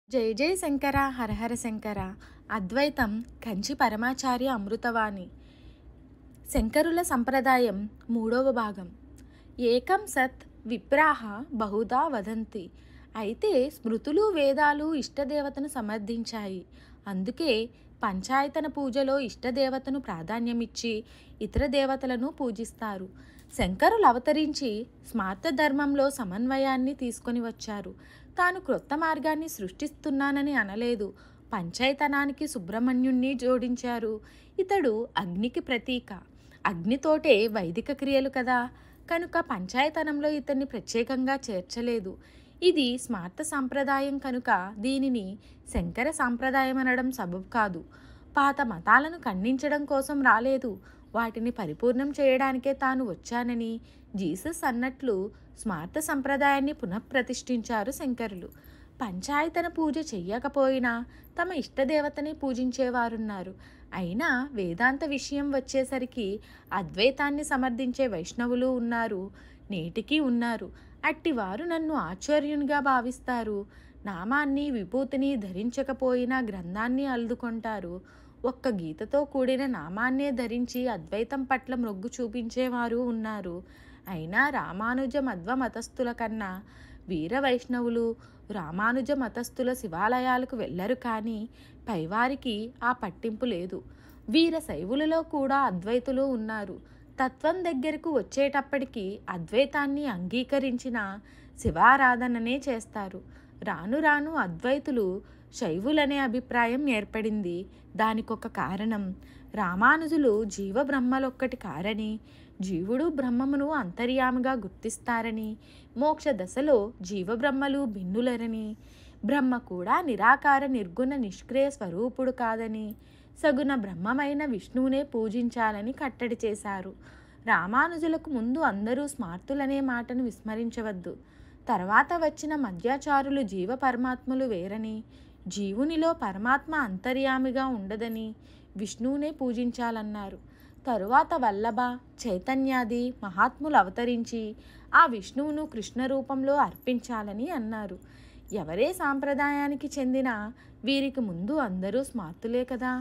జై జై శంకర హరహర శంకర. అద్వైతం కంచి పరమాచార్య అమృతవాణి. శంకరుల సంప్రదాయం మూడవ భాగం. ఏకం సత్ విప్రాహ బహుదా వదంతి. అయితే స్మృతులు వేదాలు ఇష్టదేవతను సమర్థించాయి. అందుకే పంచాయతన పూజలో ఇష్టదేవతను ప్రాధాన్యమిచ్చి ఇతర దేవతలను పూజిస్తారు. శంకరులు అవతరించి స్మార్త ధర్మంలో సమన్వయాన్ని తీసుకొని వచ్చారు. తాను క్రొత్త మార్గాన్ని సృష్టిస్తున్నానని అనలేదు. పంచాయతనానికి సుబ్రహ్మణ్యుణ్ణి జోడించారు. ఇతడు అగ్నికి ప్రతీక. అగ్నితోటే వైదిక క్రియలు కదా, కనుక పంచాయతనంలో ఇతన్ని ప్రత్యేకంగా చేర్చలేదు. ఇది స్మార్త సాంప్రదాయం కనుక దీనిని శంకర సాంప్రదాయం అనడం సబబు కాదు. పాత మతాలను ఖండించడం కోసం రాలేదు, వాటిని పరిపూర్ణం చేయడానికే తాను వచ్చానని జీసస్ అన్నట్లు స్మార్త సంప్రదాయాన్ని పునఃప్రతిష్ఠించారు శంకరులు. పంచాయతన పూజ చెయ్యకపోయినా తమ ఇష్టదేవతని పూజించేవారున్నారు. అయినా వేదాంత విషయం వచ్చేసరికి అద్వైతాన్ని సమర్థించే వైష్ణవులు ఉన్నారు, నేటికీ ఉన్నారు. అట్టివారు నన్ను ఆచార్యునిగా భావిస్తారు. నామాన్ని విభూతిని ధరించకపోయినా గ్రంథాన్ని అల్దుకుంటారు. ఒక్క గీతతో కూడిన నామాన్నే ధరించి అద్వైతం పట్ల మొగ్గు చూపించేవారు ఉన్నారు. అయినా రామానుజ మధ్వ మతస్థుల కన్నా వీర వైష్ణవులు రామానుజ మతస్థుల శివాలయాలకు వెళ్ళరు, కానీ పైవారికి ఆ పట్టింపు లేదు. వీర శైవులలో కూడా అద్వైతులు ఉన్నారు. తత్వం దగ్గరకు వచ్చేటప్పటికి అద్వైతాన్ని అంగీకరించిన శివారాధననే చేస్తారు. రాను రాను అద్వైతులు శైవులనే అభిప్రాయం ఏర్పడింది. దానికొక కారణం, రామానుజులు జీవబ్రహ్మలొక్కటి కారని, జీవుడు బ్రహ్మమును అంతర్యామిగా గుర్తిస్తారని, మోక్ష దశలో జీవబ్రహ్మలు భిన్నులరని, బ్రహ్మ కూడా నిరాకార నిర్గుణ నిష్క్రియ స్వరూపుడు కాదని, సగుణ బ్రహ్మమైన విష్ణువునే పూజించాలని కట్టడి చేశారు. రామానుజులకు ముందు అందరూ స్మార్తులనే మాటను విస్మరించవద్దు. తర్వాత వచ్చిన మధ్యాచారులు జీవ పరమాత్మలు వేరని, జీవునిలో పరమాత్మ అంతర్యామిగా ఉండదని, విష్ణువునే పూజించాలన్నారు. తరువాత వల్లభ చైతన్యాది మహాత్ములు అవతరించి ఆ విష్ణువును కృష్ణ రూపంలో అర్పించాలని అన్నారు. ఎవరే సాంప్రదాయానికి చెందిన వీరికి ముందు అందరూ స్మార్తులే కదా,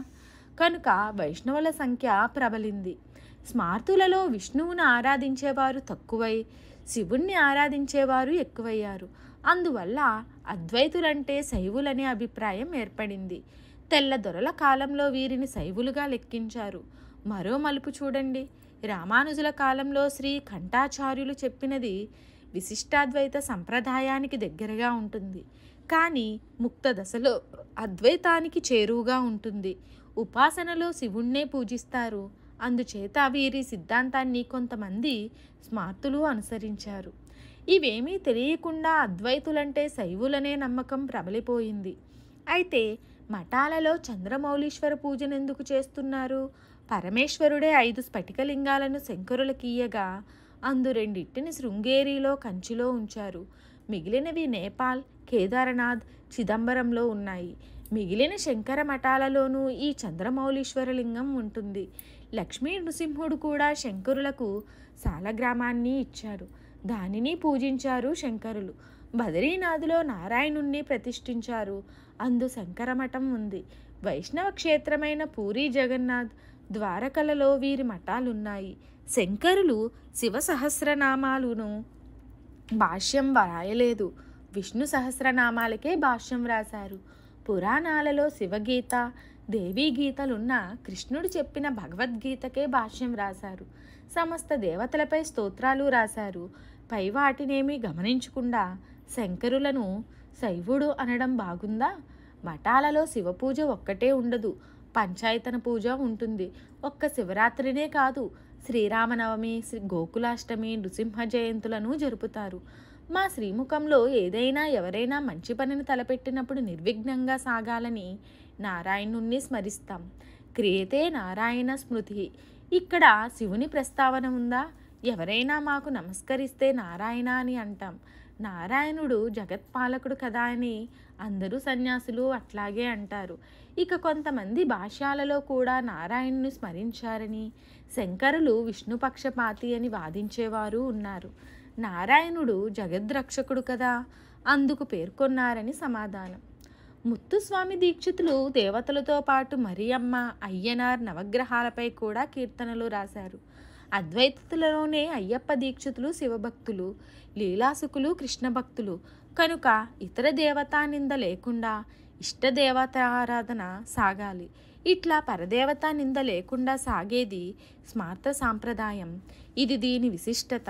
కనుక వైష్ణవుల సంఖ్య ప్రబలింది. స్మార్తులలో విష్ణువును ఆరాధించేవారు తక్కువై శివుణ్ణి ఆరాధించేవారు ఎక్కువయ్యారు. అందువల్ల అద్వైతులంటే శైవులనే అభిప్రాయం ఏర్పడింది. తెల్ల దొరల కాలంలో వీరిని శైవులుగా లెక్కించారు. మరో మలుపు చూడండి. రామానుజుల కాలంలో శ్రీ కంఠాచార్యులు చెప్పినది విశిష్టాద్వైత సంప్రదాయానికి దగ్గరగా ఉంటుంది, కానీ ముక్త దశలో అద్వైతానికి చేరువుగా ఉంటుంది. ఉపాసనలో శివుణ్ణే పూజిస్తారు. అందుచేత వీరి సిద్ధాంతాన్ని కొంతమంది స్మార్తులు అనుసరించారు. ఇవేమీ తెలియకుండా అద్వైతులంటే శైవులనే నమ్మకం ప్రబలిపోయింది. అయితే మఠాలలో చంద్రమౌళీశ్వర పూజనెందుకు చేస్తున్నారు? పరమేశ్వరుడే 5 స్ఫటికలింగాలను శంకరులకియ్యగా అందు 2 శృంగేరిలో కంచిలో ఉంచారు. మిగిలినవి నేపాల్, కేదారనాథ్, చిదంబరంలో ఉన్నాయి. మిగిలిన శంకర మఠాలలోనూ ఈ చంద్రమౌళీశ్వర లింగం ఉంటుంది. లక్ష్మీ నృసింహుడు కూడా శంకరులకు సాలగ్రామాన్ని ఇచ్చారు. దానిని పూజించారు శంకరులు. బదరీనాథులో నారాయణుణ్ణి ప్రతిష్ఠించారు. అందు శంకరమఠం ఉంది. వైష్ణవ క్షేత్రమైన పూరీ జగన్నాథ్, ద్వారకలలో వీరి మఠాలున్నాయి. శంకరులు శివ సహస్రనామాలను భాష్యం వ్రాయలేదు, విష్ణు సహస్రనామాలకే భాష్యం రాశారు. పురాణాలలో శివగీత, దేవీ గీతలున్న కృష్ణుడు చెప్పిన భగవద్గీతకే భాష్యం రాశారు. సమస్త దేవతలపై స్తోత్రాలు రాశారు. పై వాటినేమీ గమనించకుండా శంకరులను శైవుడు అనడం బాగుందా? మఠాలలో శివపూజ ఒక్కటే ఉండదు, పంచాయతన పూజ ఉంటుంది. ఒక్క శివరాత్రినే కాదు, శ్రీరామనవమి, గోకులాష్టమి, నృసింహ జయంతులను జరుపుతారు. మా శ్రీముఖంలో ఏదైనా ఎవరైనా మంచి పనిని తలపెట్టినప్పుడు నిర్విఘ్నంగా సాగాలని నారాయణుణ్ణి స్మరిస్తాం. క్రియతే నారాయణ స్మృతి. ఇక్కడ శివుని ప్రస్తావన ఉందా? ఎవరైనా మాకు నమస్కరిస్తే నారాయణ అని అంటాం. నారాయణుడు జగత్పాలకుడు కదా అని అందరూ సన్యాసులు అట్లాగే అంటారు. ఇక కొంతమంది భాష్యాలలో కూడా నారాయణుని స్మరించారని, శంకరులు విష్ణుపక్షపాతి అని వాదించేవారు ఉన్నారు. నారాయణుడు జగద్రక్షకుడు కదా, అందుకు పేర్కొన్నారని సమాధానం. ముత్తుస్వామి దీక్షితులు దేవతలతో పాటు మరియమ్మ, అయ్యనార్, నవగ్రహాలపై కూడా కీర్తనలు రాశారు. అద్వైతులలోనే అయ్యప్ప దీక్షితులు శివభక్తులు, లీలాసుకులు కృష్ణ భక్తులు కనుక ఇతర దేవతా నింద లేకుండా ఇష్టదేవతారాధన సాగాలి. ఇట్లా పరదేవతా నింద లేకుండా సాగేది స్మార్త సాంప్రదాయం. ఇది దీని విశిష్టత.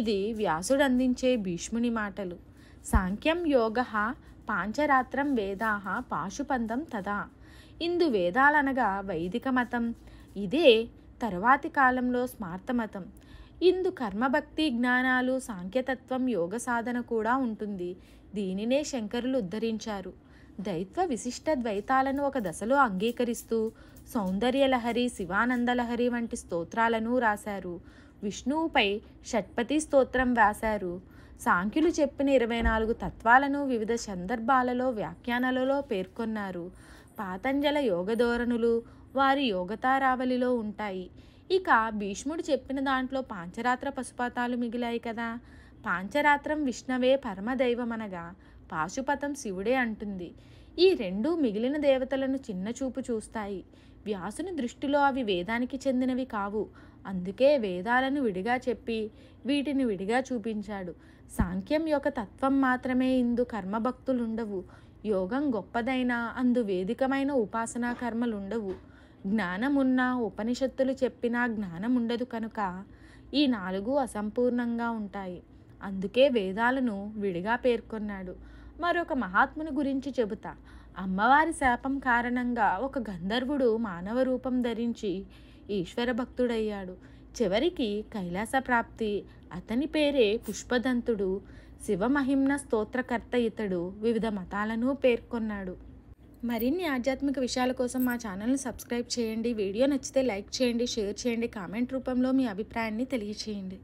ఇది వ్యాసుడు అందించే భీష్ముని మాటలు. సాంఖ్యం యోగ పాంచరాత్రం వేదా పాశుపందం తదా. ఇందు వేదాలనగా వైదిక మతం. ఇదే తరువాతి కాలంలో స్మార్త మతం. ఇందు కర్మభక్తి జ్ఞానాలు, సాంఖ్యతత్వం, యోగ సాధన కూడా ఉంటుంది. దీనినే శంకరులు ఉద్ధరించారు. దైత్వ విశిష్ట ద్వైతాలను ఒక దశలో అంగీకరిస్తూ సౌందర్యలహరి, శివానందలహరి వంటి స్తోత్రాలను రాశారు. విష్ణువుపై షట్పతి స్తోత్రం వ్రాశారు. సాంఖ్యులు చెప్పిన 24 తత్వాలను వివిధ సందర్భాలలో వ్యాఖ్యానాలలో పేర్కొన్నారు. పాతంజల యోగధోరణులు వారి యోగతారావళిలో ఉంటాయి. ఇక భీష్ముడు చెప్పిన దాంట్లో పాంచరాత్ర పశుపతాలు మిగిలాయి కదా. పాంచరాత్రం విష్ణవే పరమదైవమనగా పాశుపతం శివుడే అంటుంది. ఈ రెండు మిగిలిన దేవతలను చిన్నచూపు చూస్తాయి. వ్యాసుని దృష్టిలో అవి వేదానికి చెందినవి కావు. అందుకే వేదాలను విడిగా చెప్పి వీటిని విడిగా చూపించాడు. సాంఖ్యం యొక్క తత్వం మాత్రమే ఇందు కర్మభక్తులుండవు. యోగం గొప్పదైనా అందు వేదికమైన ఉపాసనా కర్మలుండవు. జ్ఞానమున్నా ఉపనిషత్తులు చెప్పినా జ్ఞానం ఉండదు కనుక ఈ 4 అసంపూర్ణంగా ఉంటాయి. అందుకే వేదాలను విడిగా పేర్కొన్నాడు. మరొక మహాత్ముని గురించి చెబుతా. అమ్మవారి శాపం కారణంగా ఒక గంధర్వుడు మానవ రూపం ధరించి ఈశ్వర భక్తుడయ్యాడు. చివరికి కైలాస ప్రాప్తి. అతని పేరే పుష్పదంతుడు. శివమహిమ్న స్తోత్రకర్త ఇతడు. వివిధ మతాలను పేర్కొన్నాడు. మరిన్ని ఆధ్యాత్మిక విషయాల కోసం మా ఛానల్ని సబ్స్క్రైబ్ చేయండి. వీడియో నచ్చితే లైక్ చేయండి, షేర్ చేయండి, కామెంట్ రూపంలో మీ అభిప్రాయాన్ని తెలియచేయండి.